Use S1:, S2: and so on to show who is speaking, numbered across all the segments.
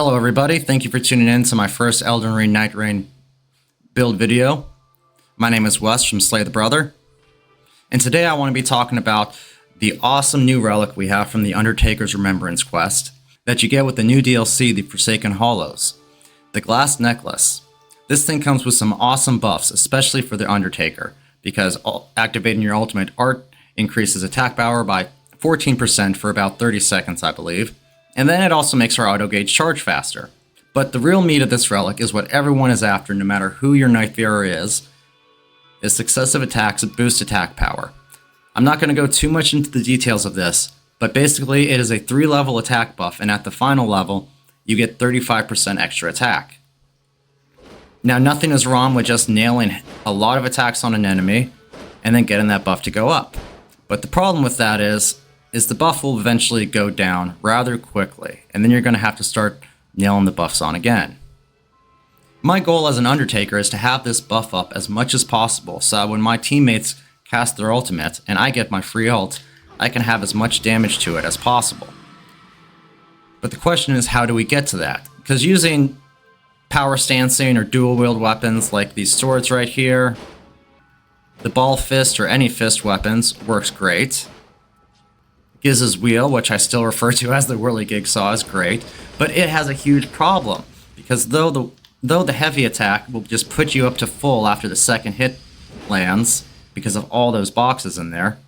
S1: Hello everybody, thank you for tuning in to my first Elden Ring Nightreign build video. My name is Wes from Slay the Brother, and today I want to be talking about the awesome new relic we have from the Undertaker's Remembrance quest that you get with the new DLC, the Forsaken Hollows, the Glass Necklace. This thing comes with some awesome buffs, especially for the Undertaker, because activating your ultimate art increases attack power by 14% for about 30 seconds, I believe. And then it also makes our auto gauge charge faster. But the real meat of this relic is what everyone is after, no matter who your Nightbearer is successive attacks that boost attack power. I'm not going to go too much into the details of this, but basically it is a 3-level attack buff, and at the final level, you get 35% extra attack. Now, nothing is wrong with just nailing a lot of attacks on an enemy, and then getting that buff to go up. But the problem with that is the buff will eventually go down rather quickly, and then you're going to have to start nailing the buffs on again. My goal as an Undertaker is to have this buff up as much as possible, so that when my teammates cast their ultimate and I get my free ult, I can have as much damage to it as possible. But the question is, how do we get to that? Because using power stancing or dual wield weapons like these swords right here, the ball fist or any fist weapons works great. Giz's wheel, which I still refer to as the whirligig saw, is great, but it has a huge problem, because though the heavy attack will just put you up to full after the second hit lands, because of all those boxes in there,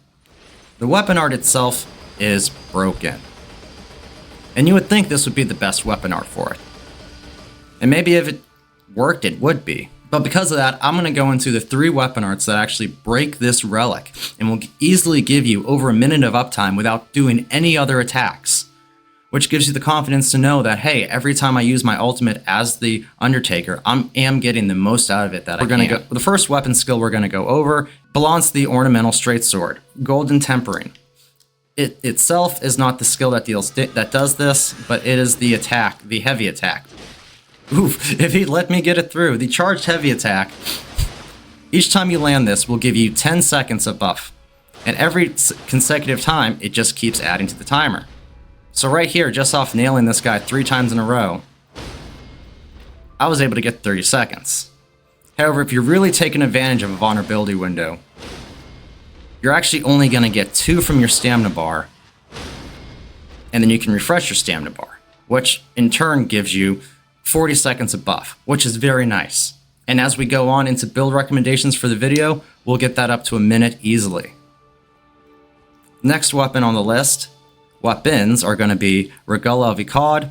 S1: the weapon art itself is broken. And you would think this would be the best weapon art for it. And maybe if it worked, it would be. But because of that, I'm going to go into the 3 weapon arts that actually break this relic and will easily give you over a minute of uptime without doing any other attacks. Which gives you the confidence to know that, hey, every time I use my ultimate as the Undertaker, I am getting the most out of it that I can. The first weapon skill we're going to go over belongs to the Ornamental Straight Sword, Golden Tempering. It itself is not the skill that does this, but it is the attack, the heavy attack. Oof, if he'd let me get it through. The charged heavy attack, each time you land this, will give you 10 seconds of buff. And every consecutive time, it just keeps adding to the timer. So right here, just off nailing this guy 3 times in a row, I was able to get 30 seconds. However, if you're really taking advantage of a vulnerability window, you're actually only going to get 2 from your stamina bar, and then you can refresh your stamina bar, which in turn gives you 40 seconds of buff, which is very nice. And as we go on into build recommendations for the video, we'll get that up to a minute easily. Next weapon on the list, weapons, are going to be Regula of Eochaid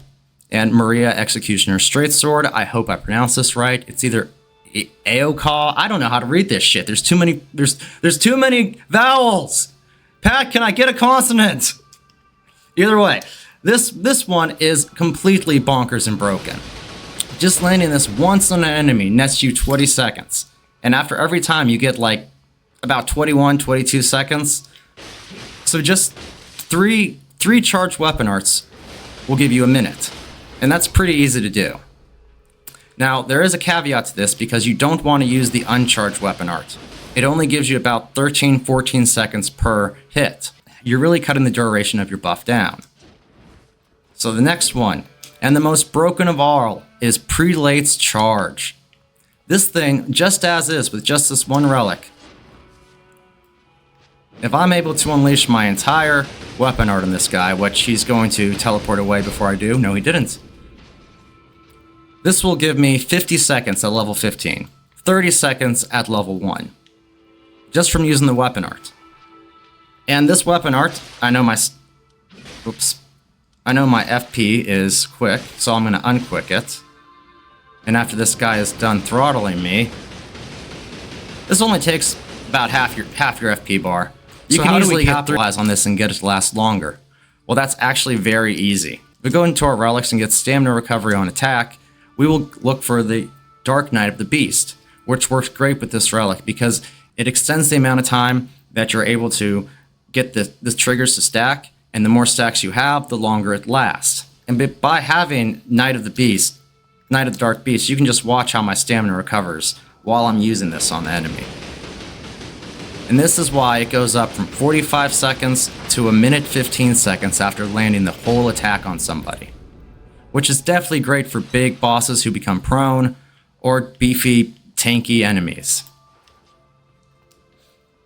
S1: and Maria Executioner's Straight Sword. I hope I pronounced this right. It's either Eochaid. I don't know how to read this shit. There's too many. There's too many vowels. Pat, can I get a consonant? Either way, this one is completely bonkers and broken. Just landing this once on an enemy nets you 20 seconds. And after every time you get like about 21, 22 seconds. So just three charged weapon arts will give you a minute. And that's pretty easy to do. Now, there is a caveat to this because you don't want to use the uncharged weapon art. It only gives you about 13, 14 seconds per hit. You're really cutting the duration of your buff down. So the next one, and the most broken of all, is Prelate's Charge. This thing, just as is, with just this one relic, if I'm able to unleash my entire weapon art on this guy, which he's going to teleport away before I do. No, he didn't. This will give me 50 seconds at level 15, 30 seconds at level 1, just from using the weapon art. And this weapon art, I know my FP is quick, so I'm going to unquick it. And after this guy is done throttling me, this only takes about half your FP bar. You can easily capitalize on this and get it to last longer. Well, that's actually very easy. If we go into our relics and get stamina recovery on attack, we will look for the Dark Knight of the Beast, which works great with this relic because it extends the amount of time that you're able to get the triggers to stack, and the more stacks you have, the longer it lasts. And by having Knight of the Dark Beast, you can just watch how my stamina recovers while I'm using this on the enemy. And this is why it goes up from 45 seconds to a minute 15 seconds after landing the whole attack on somebody. which is definitely great for big bosses who become prone, or beefy, tanky enemies.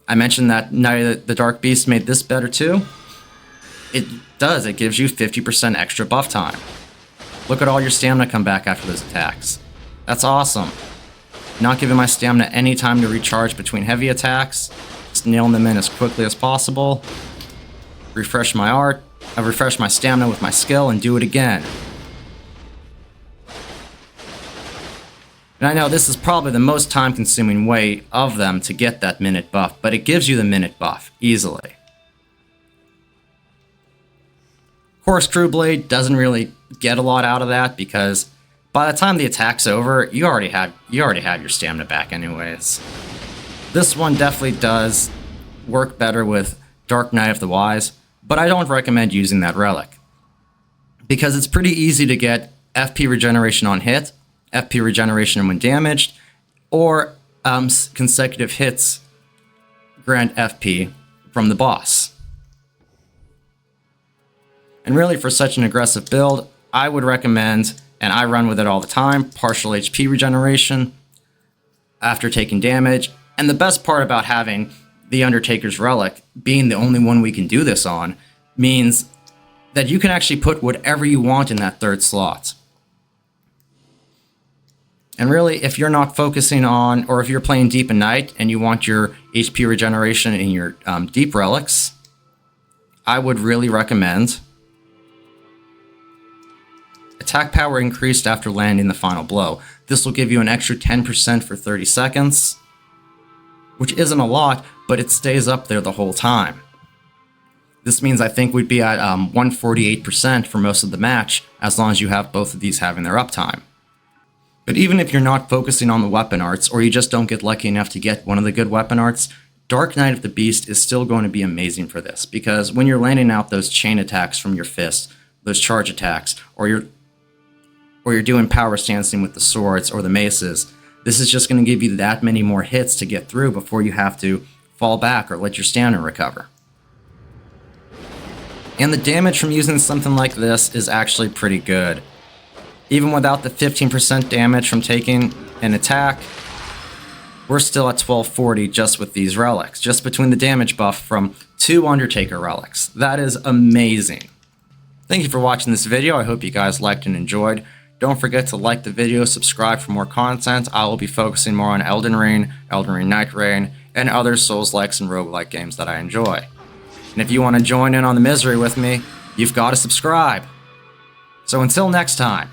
S1: I mentioned that Night of the Dark Beast made this better too. It does, it gives you 50% extra buff time. Look at all your stamina come back after those attacks. That's awesome. Not giving my stamina any time to recharge between heavy attacks, just nailing them in as quickly as possible. Refresh my art, I refresh my stamina with my skill and do it again. And I know this is probably the most time-consuming way of them to get that minute buff, but it gives you the minute buff easily. Corkscrew Blade doesn't really get a lot out of that because by the time the attack's over, you already have your stamina back anyways. This one definitely does work better with Dark Knight of the Wise, but I don't recommend using that relic because it's pretty easy to get FP regeneration on hit, FP regeneration when damaged, or consecutive hits grant FP from the boss. And really, for such an aggressive build, I would recommend, and I run with it all the time, partial HP regeneration after taking damage. And the best part about having the Undertaker's relic being the only one we can do this on means that you can actually put whatever you want in that third slot. And really, if you're not focusing on, or if you're playing Deep in Night and you want your HP regeneration in your Deep relics, I would really recommend attack power increased after landing the final blow. This will give you an extra 10% for 30 seconds, which isn't a lot, but it stays up there the whole time. This means I think we'd be at 148% for most of the match, as long as you have both of these having their uptime. But even if you're not focusing on the weapon arts, or you just don't get lucky enough to get one of the good weapon arts, Dark Knight of the Beast is still going to be amazing for this, because when you're landing out those chain attacks from your fist, those charge attacks, or you're doing power stancing with the swords or the maces, this is just going to give you that many more hits to get through before you have to fall back or let your stamina recover. And the damage from using something like this is actually pretty good. Even without the 15% damage from taking an attack, we're still at 1240 just with these relics, just between the damage buff from 2 Undertaker relics. That is amazing. Thank you for watching this video. I hope you guys liked and enjoyed. Don't forget to like the video, subscribe for more content. I will be focusing more on Elden Ring, Nightreign, and other Souls-likes and roguelike games that I enjoy. And if you want to join in on the misery with me, you've got to subscribe. So until next time,